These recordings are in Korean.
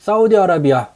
사우디아라비아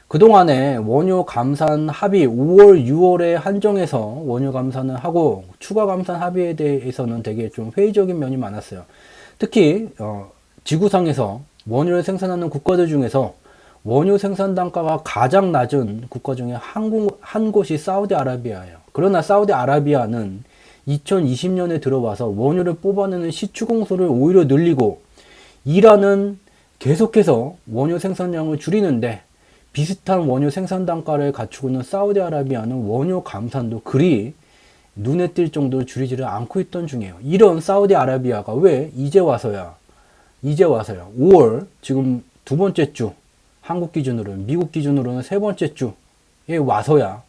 그동안에 원유 감산 합의 5월, 6월에 한정해서 원유 감산을 하고 추가 감산 합의에 대해서는 되게 좀 회의적인 면이 많았어요. 특히 지구상에서 원유를 생산하는 국가들 중에서 원유 생산 단가가 가장 낮은 국가 중에 한 곳이 사우디아라비아예요. 그러나 사우디아라비아는 2020년에 들어와서 원유를 뽑아내는 시추공소를 오히려 늘리고 이란은 계속해서 원유 생산량을 줄이는데 비슷한 원유 생산 단가를 갖추고 있는 사우디아라비아는 원유 감산도 그리 눈에 띌 정도로 줄이지를 않고 있던 중이에요. 이런 사우디아라비아가 왜 이제 와서야 5월 지금 두 번째 주, 한국 기준으로는, 미국 기준으로는 세 번째 주에 와서야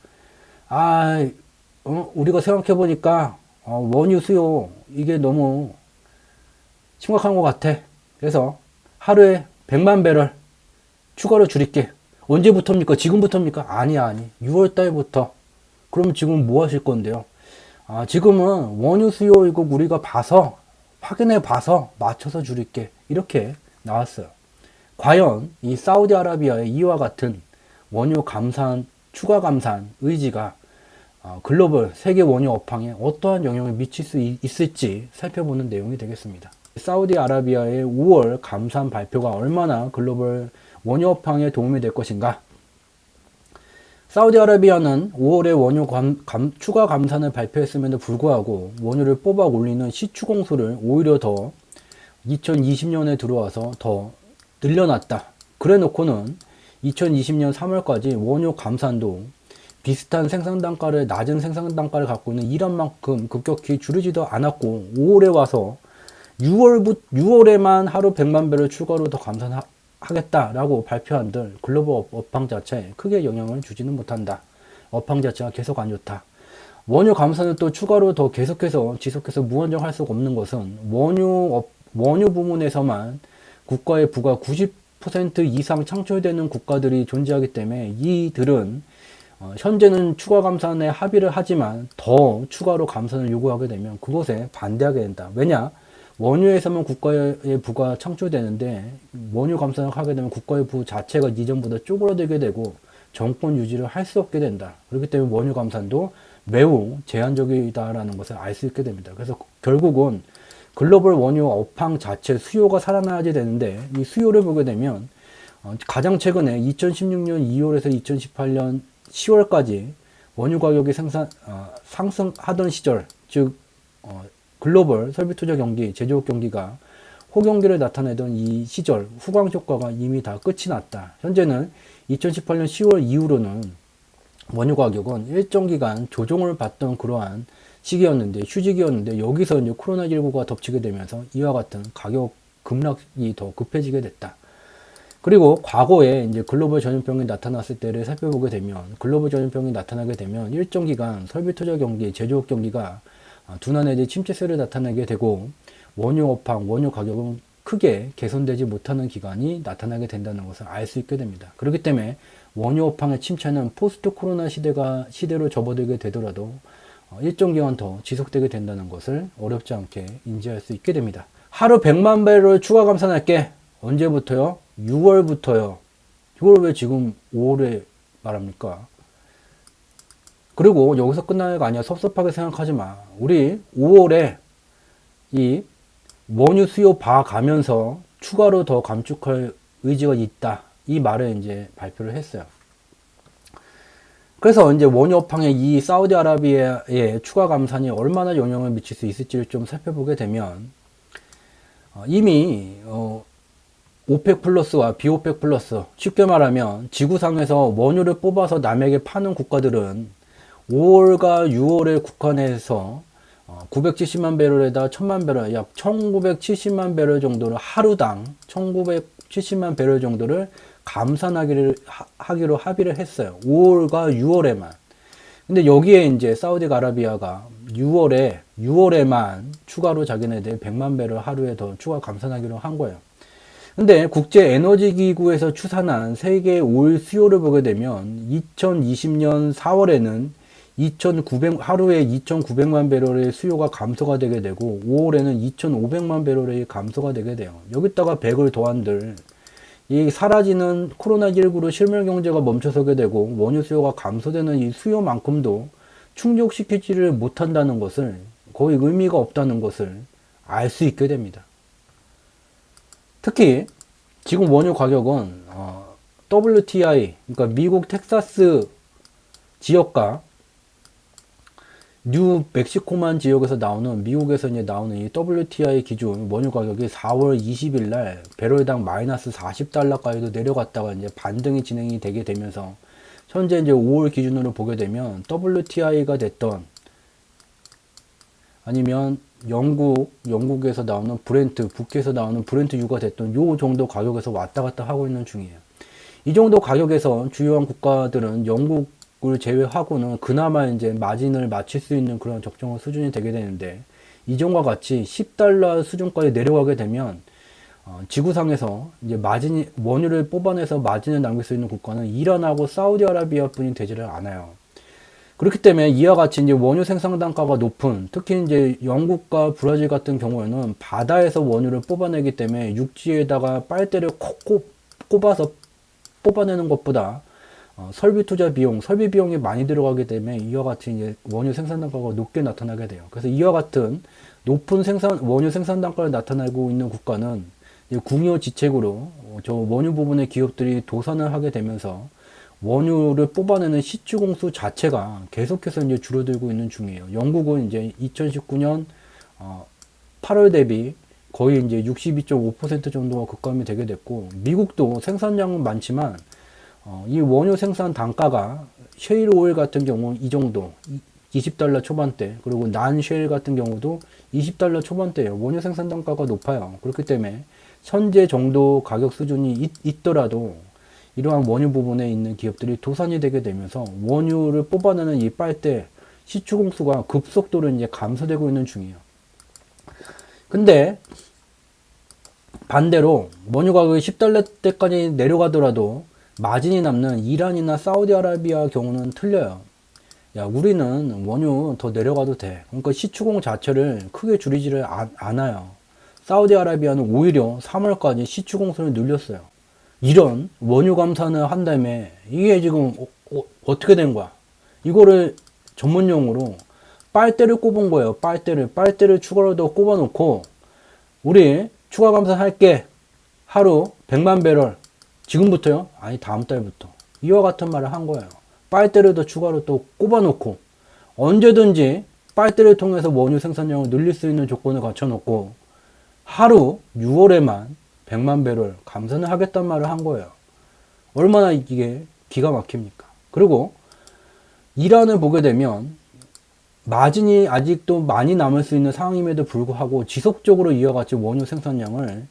우리가 생각해 보니까 원유 수요 이게 너무 심각한 것 같아. 그래서 하루에 100만 배럴 추가로 줄일게. 언제부터입니까? 지금부터입니까? 아니 6월 달부터. 그럼 지금 뭐 하실 건데요? 지금은 원유 수요 이거 우리가 확인해 봐서 맞춰서 줄일게. 이렇게 나왔어요. 과연 이 사우디아라비아의 이와 같은 원유 감산, 추가 감산 의지가 글로벌 세계 원유 업황에 어떠한 영향을 미칠 수 있을지 살펴보는 내용이 되겠습니다. 사우디아라비아의 5월 감산 발표가 얼마나 글로벌 원유 업황에 도움이 될 것인가? 사우디아라비아는 5월에 원유 추가 감산을 발표했음에도 불구하고 원유를 뽑아 올리는 시추공소를 오히려 더 2020년에 들어와서 더 늘려놨다. 그래 놓고는 2020년 3월까지 원유 감산도 비슷한 낮은 생산 단가를 갖고 있는 이란만큼 급격히 줄이지도 않았고 5월에 와서 6월에만 하루 100만 배를 추가로 더 감산하겠다라고 발표한들 글로벌 업황 자체에 크게 영향을 주지는 못한다. 업황 자체가 계속 안 좋다. 원유 감산을 또 추가로 더 지속해서 무한정할 수가 없는 것은 원유 부문에서만 국가의 부가 90% 이상 창출되는 국가들이 존재하기 때문에 이들은 현재는 추가 감산에 합의를 하지만 더 추가로 감산을 요구하게 되면 그것에 반대하게 된다. 왜냐? 원유에서만 국가의 부가 창출되는데 원유 감산을 하게 되면 국가의 부 자체가 이전보다 쪼그라들게 되고 정권 유지를 할 수 없게 된다. 그렇기 때문에 원유 감산도 매우 제한적이다라는 것을 알 수 있게 됩니다. 그래서 결국은 글로벌 원유 업황 자체 수요가 살아나야지 되는데 이 수요를 보게 되면 가장 최근에 2016년 2월에서 2018년 10월까지 원유 가격이 상승하던 시절, 즉 글로벌 설비 투자 경기, 제조업 경기가 호경기를 나타내던 이 시절 후광 효과가 이미 다 끝이 났다. 현재는 2018년 10월 이후로는 원유 가격은 일정 기간 조정을 받던 그러한 시기였는데 휴지기였는데 여기서 이제 코로나19가 덮치게 되면서 이와 같은 가격 급락이 더 급해지게 됐다. 그리고 과거에 이제 글로벌 전염병이 나타났을 때를 살펴보게 되면 글로벌 전염병이 나타나게 되면 일정 기간 설비 투자 경기, 제조업 경기가 둔화 내지 침체세를 나타내게 되고 원유 업황, 원유 가격은 크게 개선되지 못하는 기간이 나타나게 된다는 것을 알 수 있게 됩니다. 그렇기 때문에 원유 업황의 침체는 포스트 코로나 시대로 접어들게 되더라도 일정 기간 더 지속되게 된다는 것을 어렵지 않게 인지할 수 있게 됩니다. 하루 100만 배럴 추가 감산할게. 언제부터요? 6월부터요. 이걸 왜 지금 5월에 말합니까? 그리고 여기서 끝나는 게 아니야. 섭섭하게 생각하지 마. 우리 5월에 이 원유 수요 봐가면서 추가로 더 감축할 의지가 있다. 이 말을 이제 발표를 했어요. 그래서 이제 원유 업황에 이 사우디아라비아의 추가 감산이 얼마나 영향을 미칠 수 있을지를 좀 살펴보게 되면 이미 오펙 플러스와 비오펙 플러스, 쉽게 말하면 지구상에서 원유를 뽑아서 남에게 파는 국가들은 5월과 6월에 국한해서 970만 배럴에다 1000만 배럴, 약 1970만 배럴 정도를 하루당 1970만 배럴 정도를 감산하기로 합의를 했어요. 5월과 6월에만. 근데 여기에 이제 사우디아라비아가 6월에만 추가로 자기네들 100만 배럴 하루에 더 추가 감산하기로 한 거예요. 근데 국제에너지기구에서 추산한 세계 오일 수요를 보게 되면 2020년 4월에는 하루에 2,900만 배럴의 수요가 감소가 되게 되고 5월에는 2,500만 배럴의 감소가 되게 돼요. 여기다가 100을 더한들 이 사라지는 코로나19로 실물 경제가 멈춰서게 되고 원유 수요가 감소되는 이 수요만큼도 충족시키지를 못한다는 것을, 거의 의미가 없다는 것을 알 수 있게 됩니다. 특히 지금 원유 가격은 WTI, 그러니까 미국 텍사스 지역과 뉴 멕시코만 지역에서 나오는, 미국에서 이제 나오는 이 WTI 기준 원유 가격이 4월 20일 날 배럴당 마이너스 40달러까지도 내려갔다가 이제 반등이 진행이 되게 되면서, 현재 이제 5월 기준으로 보게 되면 WTI가 됐던, 아니면 영국에서 나오는 브렌트, 북해에서 나오는 브렌트 유가 됐던 요 정도 가격에서 왔다 갔다 하고 있는 중이에요. 이 정도 가격에서 주요한 국가들은 영국을 제외하고는 그나마 이제 마진을 맞출 수 있는 그런 적정한 수준이 되게 되는데, 이전과 같이 10달러 수준까지 내려가게 되면 지구상에서 이제 마진이, 원유를 뽑아내서 마진을 남길 수 있는 국가는 이란하고 사우디아라비아 뿐이 되지를 않아요. 그렇기 때문에 이와 같이 이제 원유 생산 단가가 높은, 특히 이제 영국과 브라질 같은 경우에는 바다에서 원유를 뽑아내기 때문에 육지에다가 빨대를 콕 꼽아서 뽑아내는 것보다 설비 투자 비용, 설비 비용이 많이 들어가기 때문에 이와 같이 이제 원유 생산 단가가 높게 나타나게 돼요. 그래서 이와 같은 높은 원유 생산 단가를 나타내고 있는 국가는 궁여지책으로 저 원유 부분의 기업들이 도산을 하게 되면서 원유를 뽑아내는 시추공수 자체가 계속해서 이제 줄어들고 있는 중이에요. 영국은 이제 2019년 8월 대비 거의 이제 62.5% 정도가 급감이 되게 됐고, 미국도 생산량은 많지만 이 원유 생산 단가가 셰일 오일 같은 경우 이 정도 20달러 초반대, 그리고 난 셰일 같은 경우도 20달러 초반대예요. 원유 생산 단가가 높아요. 그렇기 때문에 현재 정도 가격 수준이 있더라도 이러한 원유 부분에 있는 기업들이 도산이 되게 되면서 원유를 뽑아내는 이 빨대 시추공수가 급속도로 이제 감소되고 있는 중이에요. 근데 반대로 원유 가격이 10달러대까지 내려가더라도 마진이 남는 이란이나 사우디아라비아 경우는 틀려요. 야, 우리는 원유 더 내려가도 돼. 그러니까 시추공 자체를 크게 줄이지를 않아요. 사우디아라비아는 오히려 3월까지 시추공수를 늘렸어요. 이런 원유 감산을 한다음에 이게 지금 어떻게 된 거야? 이거를 전문용어로 빨대를 꼽은 거예요. 빨대를 추가로 더 꼽아 놓고, 우리 추가 감산할게, 하루 100만 배럴 지금부터요? 아니 다음 달부터, 이와 같은 말을 한 거예요. 빨대를 더 추가로 또 꼽아 놓고 언제든지 빨대를 통해서 원유 생산량을 늘릴 수 있는 조건을 갖춰 놓고 하루 6월에만 100만 배럴 감산을 하겠다는 말을 한 거예요. 얼마나 이게 기가 막힙니까? 그리고 이란을 보게 되면 마진이 아직도 많이 남을 수 있는 상황임에도 불구하고 지속적으로 이와 같이 원유 생산량을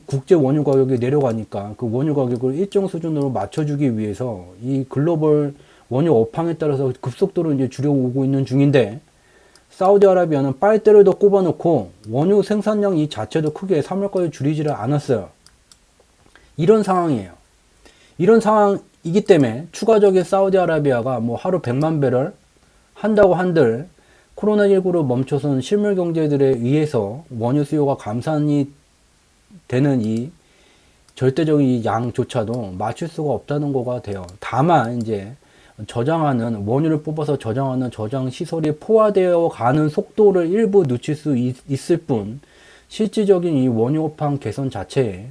국제 원유 가격이 내려가니까 그 원유 가격을 일정 수준으로 맞춰주기 위해서 이 글로벌 원유 업황에 따라서 급속도로 이제 줄여오고 있는 중인데, 사우디아라비아는 빨대를 더 꼽아놓고 원유 생산량 이 자체도 크게 3월까지 줄이지를 않았어요. 이런 상황이에요. 이런 상황이기 때문에 추가적인 사우디아라비아가 뭐 하루 100만 배럴 한다고 한들 코로나19로 멈춰선 실물 경제들에 의해서 원유 수요가 감산이 되는 이 절대적인 이 양조차도 맞출 수가 없다는 거가 돼요. 다만 이제 저장하는, 원유를 뽑아서 저장하는 저장 시설이 포화되어 가는 속도를 일부 늦출 수 있을 뿐, 실질적인 이 원유 업황 개선 자체에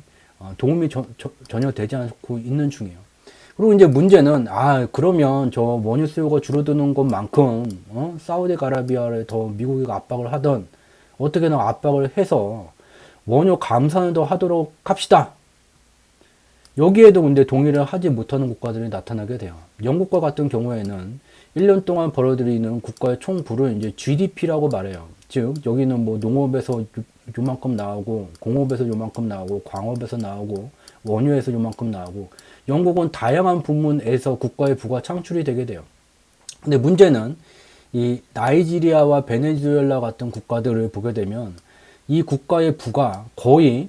도움이 전혀 되지 않고 있는 중이에요. 그리고 이제 문제는, 그러면 저 원유 수요가 줄어드는 것만큼 사우디아라비아를 더 미국이 압박을 하던, 어떻게든 압박을 해서 원유 감산을 더 하도록 합시다. 여기에도 근데 동의를 하지 못하는 국가들이 나타나게 돼요. 영국과 같은 경우에는 1년 동안 벌어들이는 국가의 총부를 이제 GDP라고 말해요. 즉, 여기는 뭐 농업에서 요만큼 나오고, 공업에서 요만큼 나오고, 광업에서 나오고, 원유에서 요만큼 나오고, 영국은 다양한 부문에서 국가의 부가 창출이 되게 돼요. 근데 문제는 이 나이지리아와 베네수엘라 같은 국가들을 보게 되면 이 국가의 부가 거의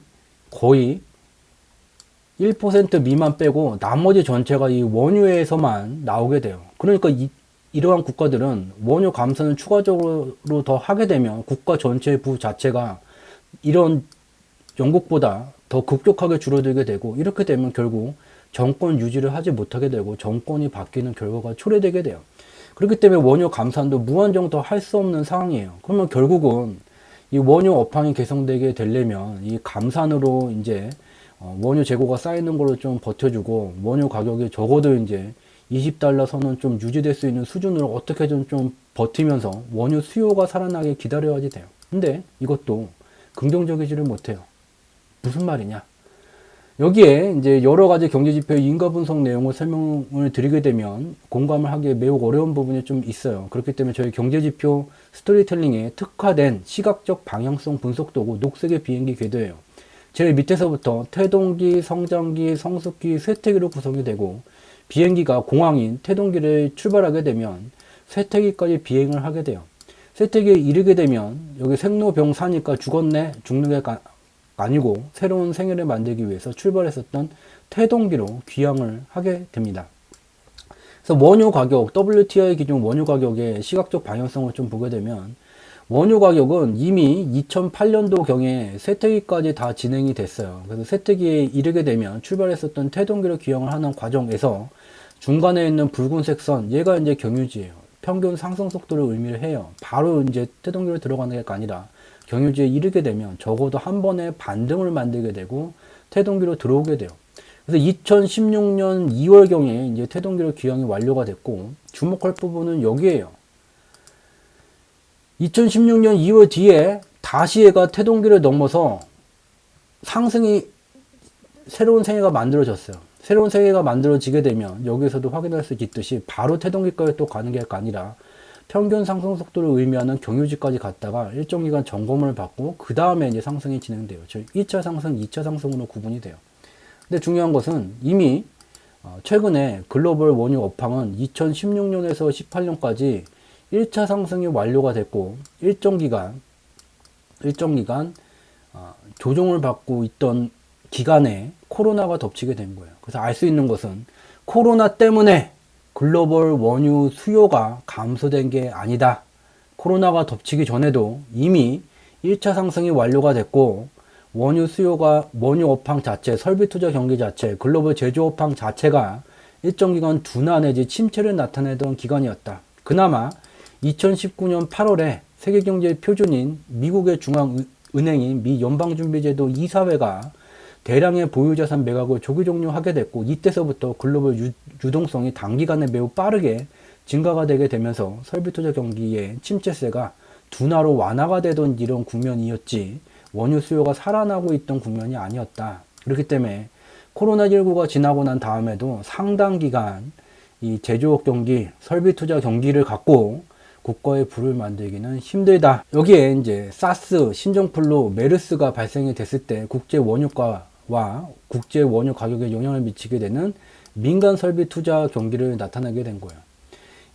1% 미만 빼고 나머지 전체가 이 원유에서만 나오게 돼요. 그러니까 이러한 국가들은 원유 감산을 추가적으로 더 하게 되면 국가 전체의 부 자체가 이런 영국보다 더 급격하게 줄어들게 되고, 이렇게 되면 결국 정권 유지를 하지 못하게 되고 정권이 바뀌는 결과가 초래되게 돼요. 그렇기 때문에 원유 감산도 무한정 더 할 수 없는 상황이에요. 그러면 결국은 이 원유 업황이 개선되게 되려면 이 감산으로 이제 원유 재고가 쌓이는 걸로 좀 버텨주고, 원유 가격이 적어도 이제 20달러 선은 좀 유지될 수 있는 수준으로 어떻게든 좀 버티면서 원유 수요가 살아나게 기다려야지 돼요. 근데 이것도 긍정적이지를 못해요. 무슨 말이냐? 여기에 이제 여러 가지 경제 지표의 인과 분석 내용을 설명을 드리게 되면 공감을 하기에 매우 어려운 부분이 좀 있어요. 그렇기 때문에 저희 경제 지표 스토리텔링에 특화된 시각적 방향성 분석 도구 녹색의 비행기 궤도예요. 제일 밑에서부터 태동기, 성장기, 성숙기, 쇠퇴기로 구성이 되고, 비행기가 공항인 태동기를 출발하게 되면 쇠퇴기까지 비행을 하게 돼요. 쇠퇴기에 이르게 되면 여기 생로병 사니까 죽었네, 죽는 게 아니고 새로운 생애를 만들기 위해서 출발했었던 태동기로 귀향을 하게 됩니다. 그래서 원유 가격, WTI 기준 원유 가격의 시각적 방향성을 좀 보게 되면, 원유 가격은 이미 2008년도경에 쇠퇴기까지 다 진행이 됐어요. 그래서 쇠퇴기에 이르게 되면 출발했었던 태동기로 귀향을 하는 과정에서 중간에 있는 붉은색 선, 얘가 이제 경유지예요. 평균 상승 속도를 의미를 해요. 바로 이제 태동기로 들어가는 게 아니라 경유지에 이르게 되면 적어도 한 번에 반등을 만들게 되고 태동기로 들어오게 돼요. 그래서 2016년 2월경에 이제 태동기로 귀향이 완료가 됐고, 주목할 부분은 여기에요. 2016년 2월 뒤에 다시 얘가 태동기를 넘어서 상승이, 새로운 생애가 만들어졌어요. 새로운 생애가 만들어지게 되면 여기서도 확인할 수 있듯이 바로 태동기까지 또 가는 게 아니라 평균 상승 속도를 의미하는 경유지까지 갔다가 일정 기간 점검을 받고 그 다음에 이제 상승이 진행돼요. 즉 1차 상승, 2차 상승으로 구분이 돼요. 근데 중요한 것은 이미 최근에 글로벌 원유 업황은 2016년에서 18년까지 1차 상승이 완료가 됐고, 일정 기간 조정을 받고 있던 기간에 코로나가 덮치게 된 거예요. 그래서 알 수 있는 것은 코로나 때문에 글로벌 원유 수요가 감소된 게 아니다. 코로나가 덮치기 전에도 이미 1차 상승이 완료가 됐고, 원유 수요가, 원유 업황 자체, 설비 투자 경기 자체, 글로벌 제조 업황 자체가 일정 기간 둔화 내지 침체를 나타내던 기간이었다. 그나마 2019년 8월에 세계경제 표준인 미국의 중앙은행인 미 연방준비제도 이사회가 대량의 보유자산 매각을 조기 종료하게 됐고, 이때서부터 글로벌 유동성이 단기간에 매우 빠르게 증가가 되게 되면서 설비투자 경기의 침체세가 둔화로 완화가 되던 이런 국면이었지, 원유 수요가 살아나고 있던 국면이 아니었다. 그렇기 때문에 코로나19가 지나고 난 다음에도 상당 기간 이 제조업 경기, 설비투자 경기를 갖고 국가의 부를 만들기는 힘들다. 여기에 이제 사스, 신종플루, 메르스가 발생이 됐을 때 국제 원유가와 국제 원유 가격에 영향을 미치게 되는 민간 설비 투자 경기를 나타나게 된 거예요.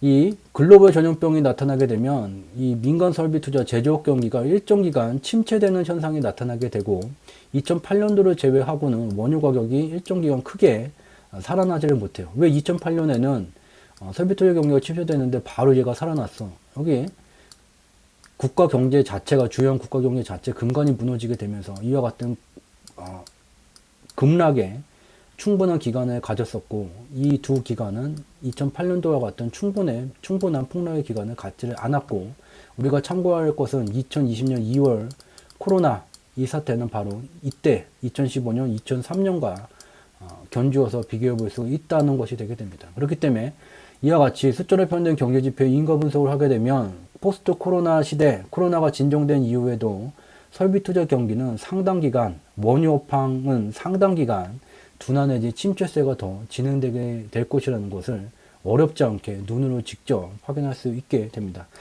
이 글로벌 전염병이 나타나게 되면 이 민간 설비 투자 제조업 경기가 일정 기간 침체되는 현상이 나타나게 되고, 2008년도를 제외하고는 원유 가격이 일정 기간 크게 살아나지를 못해요. 왜 2008년에는 설비 투자 경기가 침체되는데 바로 얘가 살아났어? 여기 국가 경제 자체가, 주요한 국가 경제 자체 근간이 무너지게 되면서 이와 같은 급락에 충분한 기간을 가졌었고, 이 두 기간은 2008년도와 같은 충분한 폭락의 기간을 갖지를 않았고, 우리가 참고할 것은 2020년 2월 코로나 이 사태는 바로 이때 2015년, 2003년과 견주어서 비교해 볼 수 있다는 것이 되게 됩니다. 그렇기 때문에 이와 같이 수준을 편든 경제지표의 인과 분석을 하게 되면 포스트 코로나 시대, 코로나가 진정된 이후에도 설비투자 경기는 상당 기간, 원유 업황은 상당 기간 둔화 내지 침체세가 더 진행되게 될 것이라는 것을 어렵지 않게 눈으로 직접 확인할 수 있게 됩니다.